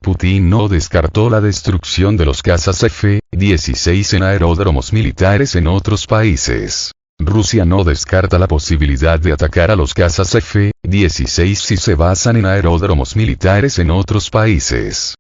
Putin no descartó la destrucción de los cazas F-16 en aeródromos militares en otros países. Rusia no descarta la posibilidad de atacar a los cazas F-16 si se basan en aeródromos militares en otros países.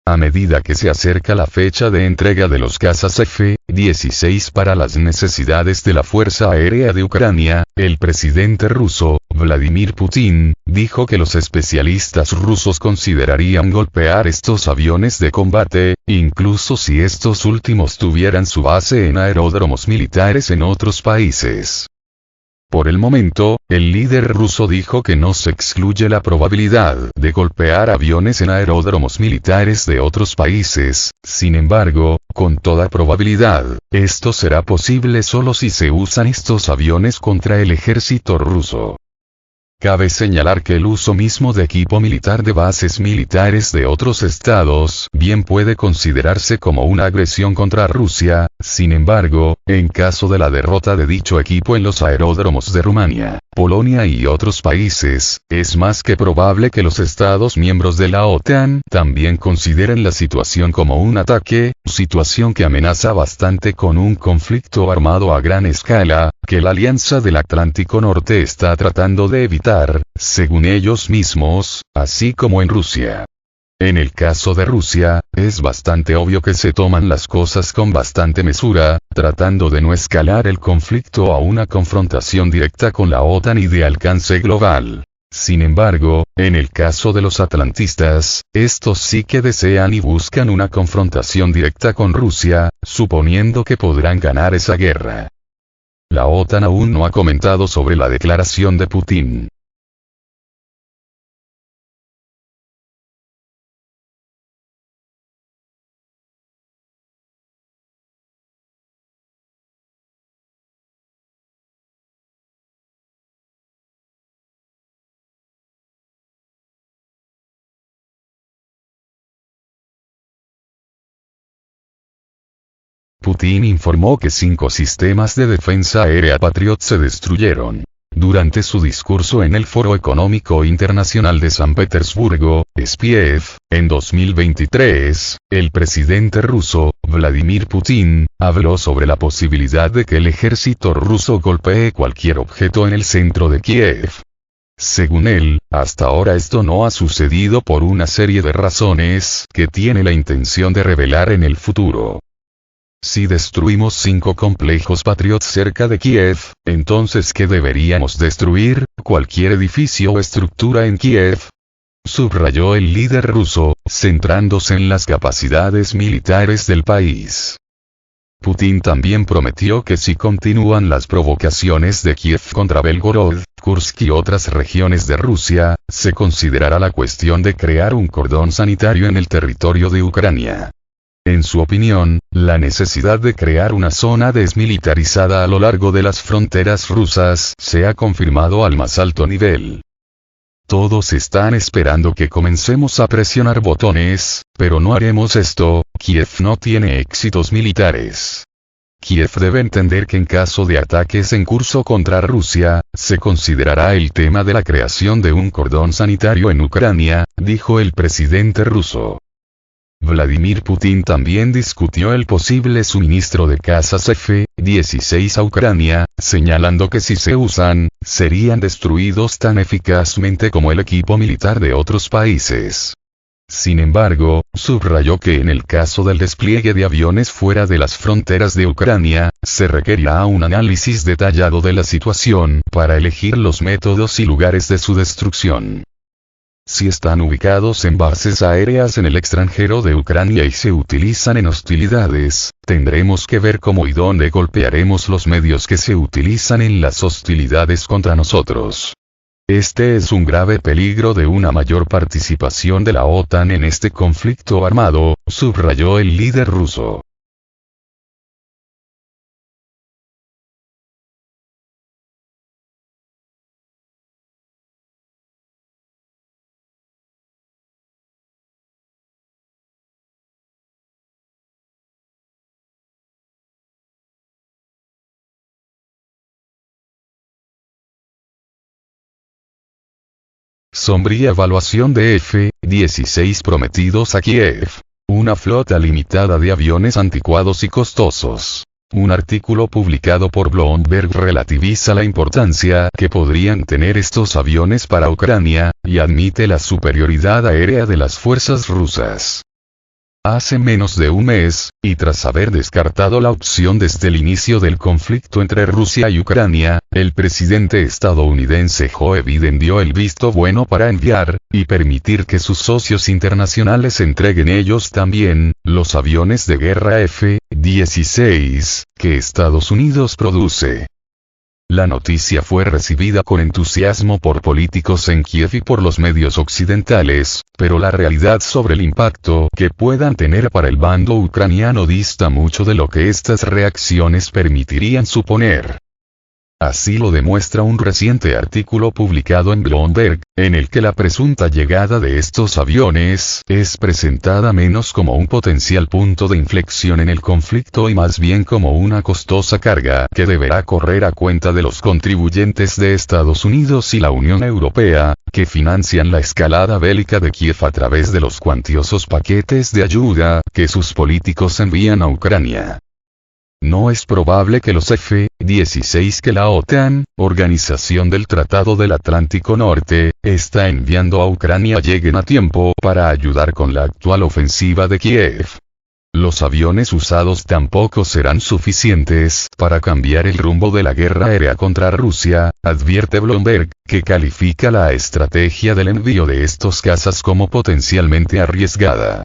A medida que se acerca la fecha de entrega de los cazas F-16 para las necesidades de la Fuerza Aérea de Ucrania, el presidente ruso, Vladimir Putin, dijo que los especialistas rusos considerarían golpear estos aviones de combate, incluso si estos últimos tuvieran su base en aeródromos militares en otros países. Por el momento, el líder ruso dijo que no se excluye la probabilidad de golpear aviones en aeródromos militares de otros países. Sin embargo, con toda probabilidad, esto será posible solo si se usan estos aviones contra el ejército ruso. Cabe señalar que el uso mismo de equipo militar de bases militares de otros estados bien puede considerarse como una agresión contra Rusia. Sin embargo, en caso de la derrota de dicho equipo en los aeródromos de Rumania, Polonia y otros países, es más que probable que los estados miembros de la OTAN también consideren la situación como un ataque, situación que amenaza bastante con un conflicto armado a gran escala, que la Alianza del Atlántico Norte está tratando de evitar, según ellos mismos, así como en Rusia. En el caso de Rusia, es bastante obvio que se toman las cosas con bastante mesura, tratando de no escalar el conflicto a una confrontación directa con la OTAN y de alcance global. Sin embargo, en el caso de los atlantistas, estos sí que desean y buscan una confrontación directa con Rusia, suponiendo que podrán ganar esa guerra. La OTAN aún no ha comentado sobre la declaración de Putin. Putin informó que 5 sistemas de defensa aérea Patriot se destruyeron. Durante su discurso en el Foro Económico Internacional de San Petersburgo, SPIEF, en 2023, el presidente ruso, Vladimir Putin, habló sobre la posibilidad de que el ejército ruso golpee cualquier objeto en el centro de Kiev. Según él, hasta ahora esto no ha sucedido por una serie de razones que tiene la intención de revelar en el futuro. Si destruimos 5 complejos Patriot cerca de Kiev, entonces ¿qué deberíamos destruir? ¿Cualquier edificio o estructura en Kiev? Subrayó el líder ruso, centrándose en las capacidades militares del país. Putin también prometió que si continúan las provocaciones de Kiev contra Belgorod, Kursk y otras regiones de Rusia, se considerará la cuestión de crear un cordón sanitario en el territorio de Ucrania. En su opinión, la necesidad de crear una zona desmilitarizada a lo largo de las fronteras rusas se ha confirmado al más alto nivel. Todos están esperando que comencemos a presionar botones, pero no haremos esto. Kiev no tiene éxitos militares. Kiev debe entender que en caso de ataques en curso contra Rusia, se considerará el tema de la creación de un cordón sanitario en Ucrania, dijo el presidente ruso. Vladimir Putin también discutió el posible suministro de cazas F-16 a Ucrania, señalando que si se usan, serían destruidos tan eficazmente como el equipo militar de otros países. Sin embargo, subrayó que en el caso del despliegue de aviones fuera de las fronteras de Ucrania, se requerirá un análisis detallado de la situación para elegir los métodos y lugares de su destrucción. Si están ubicados en bases aéreas en el extranjero de Ucrania y se utilizan en hostilidades, tendremos que ver cómo y dónde golpearemos los medios que se utilizan en las hostilidades contra nosotros. Este es un grave peligro de una mayor participación de la OTAN en este conflicto armado, subrayó el líder ruso. Sombría evaluación de F-16 prometidos a Kiev. Una flota limitada de aviones anticuados y costosos. Un artículo publicado por Bloomberg relativiza la importancia que podrían tener estos aviones para Ucrania, y admite la superioridad aérea de las fuerzas rusas. Hace menos de un mes, y tras haber descartado la opción desde el inicio del conflicto entre Rusia y Ucrania, el presidente estadounidense Joe Biden dio el visto bueno para enviar, y permitir que sus socios internacionales entreguen ellos también, los aviones de guerra F-16, que Estados Unidos produce. La noticia fue recibida con entusiasmo por políticos en Kiev y por los medios occidentales, pero la realidad sobre el impacto que puedan tener para el bando ucraniano dista mucho de lo que estas reacciones permitirían suponer. Así lo demuestra un reciente artículo publicado en Bloomberg, en el que la presunta llegada de estos aviones es presentada menos como un potencial punto de inflexión en el conflicto y más bien como una costosa carga que deberá correr a cuenta de los contribuyentes de Estados Unidos y la Unión Europea, que financian la escalada bélica de Kiev a través de los cuantiosos paquetes de ayuda que sus políticos envían a Ucrania. No es probable que los F-16 que la OTAN, Organización del Tratado del Atlántico Norte, está enviando a Ucrania lleguen a tiempo para ayudar con la actual ofensiva de Kiev. Los aviones usados tampoco serán suficientes para cambiar el rumbo de la guerra aérea contra Rusia, advierte Bloomberg, que califica la estrategia del envío de estos cazas como potencialmente arriesgada.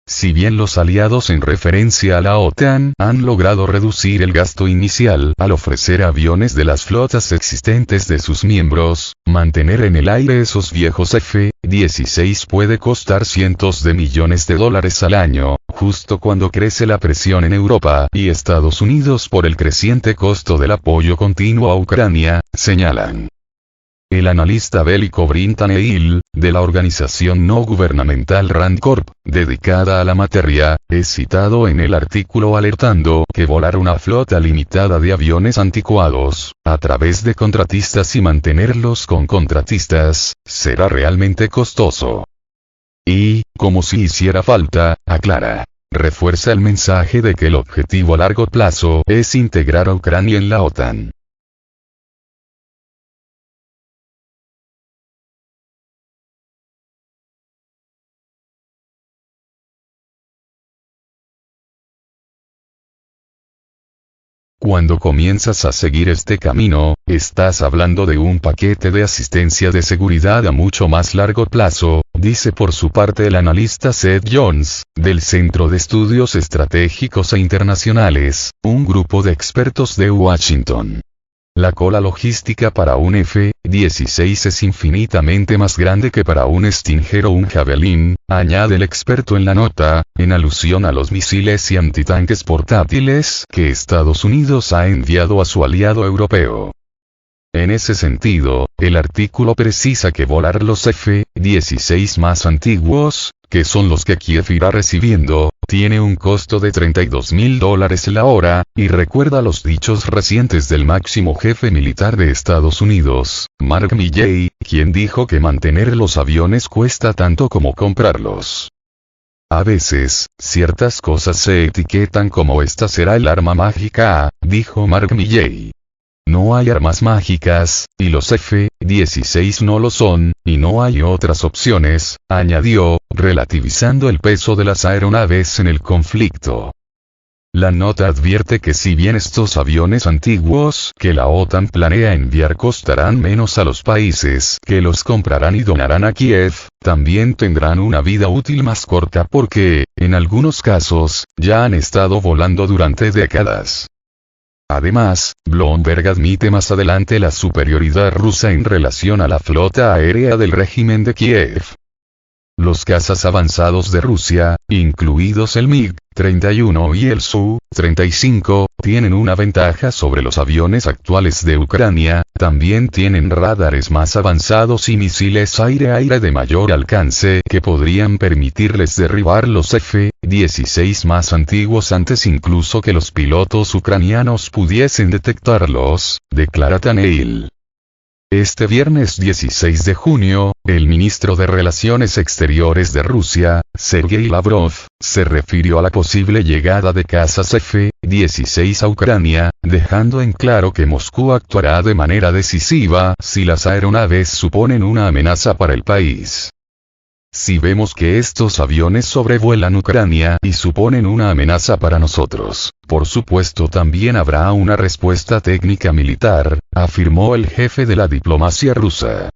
Si bien los aliados en referencia a la OTAN han logrado reducir el gasto inicial al ofrecer aviones de las flotas existentes de sus miembros, mantener en el aire esos viejos F-16 puede costar cientos de millones de dólares al año, justo cuando crece la presión en Europa y Estados Unidos por el creciente costo del apoyo continuo a Ucrania, señalan. El analista bélico Brendan Hill, de la organización no gubernamental Rand Corp, dedicada a la materia, es citado en el artículo alertando que volar una flota limitada de aviones anticuados, a través de contratistas y mantenerlos con contratistas, será realmente costoso. Y, como si hiciera falta, aclara. Refuerza el mensaje de que el objetivo a largo plazo es integrar a Ucrania en la OTAN. Cuando comienzas a seguir este camino, estás hablando de un paquete de asistencia de seguridad a mucho más largo plazo, dice por su parte el analista Seth Jones, del Centro de Estudios Estratégicos e Internacionales, un grupo de expertos de Washington. La cola logística para un F-16 es infinitamente más grande que para un Stinger o un Javelin, añade el experto en la nota, en alusión a los misiles y antitanques portátiles que Estados Unidos ha enviado a su aliado europeo. En ese sentido, el artículo precisa que volar los F-16 más antiguos, que son los que Kiev irá recibiendo, tiene un costo de $32.000 la hora, y recuerda los dichos recientes del máximo jefe militar de Estados Unidos, Mark Milley, quien dijo que mantener los aviones cuesta tanto como comprarlos. A veces, ciertas cosas se etiquetan como esta será el arma mágica, dijo Mark Milley. No hay armas mágicas, y los F-16 no lo son, y no hay otras opciones, añadió, relativizando el peso de las aeronaves en el conflicto. La nota advierte que si bien estos aviones antiguos que la OTAN planea enviar costarán menos a los países que los comprarán y donarán a Kiev, también tendrán una vida útil más corta porque, en algunos casos, ya han estado volando durante décadas. Además, Bloomberg admite más adelante la superioridad rusa en relación a la flota aérea del régimen de Kiev. Los cazas avanzados de Rusia, incluidos el MiG-31 y el Su-35, tienen una ventaja sobre los aviones actuales de Ucrania, también tienen radares más avanzados y misiles aire-aire de mayor alcance que podrían permitirles derribar los F-16 más antiguos antes incluso que los pilotos ucranianos pudiesen detectarlos, declara Tannehill. Este viernes 16 de junio, el ministro de Relaciones Exteriores de Rusia, Sergei Lavrov, se refirió a la posible llegada de cazas F-16 a Ucrania, dejando en claro que Moscú actuará de manera decisiva si las aeronaves suponen una amenaza para el país. Si vemos que estos aviones sobrevuelan Ucrania y suponen una amenaza para nosotros, por supuesto también habrá una respuesta técnica militar, afirmó el jefe de la diplomacia rusa.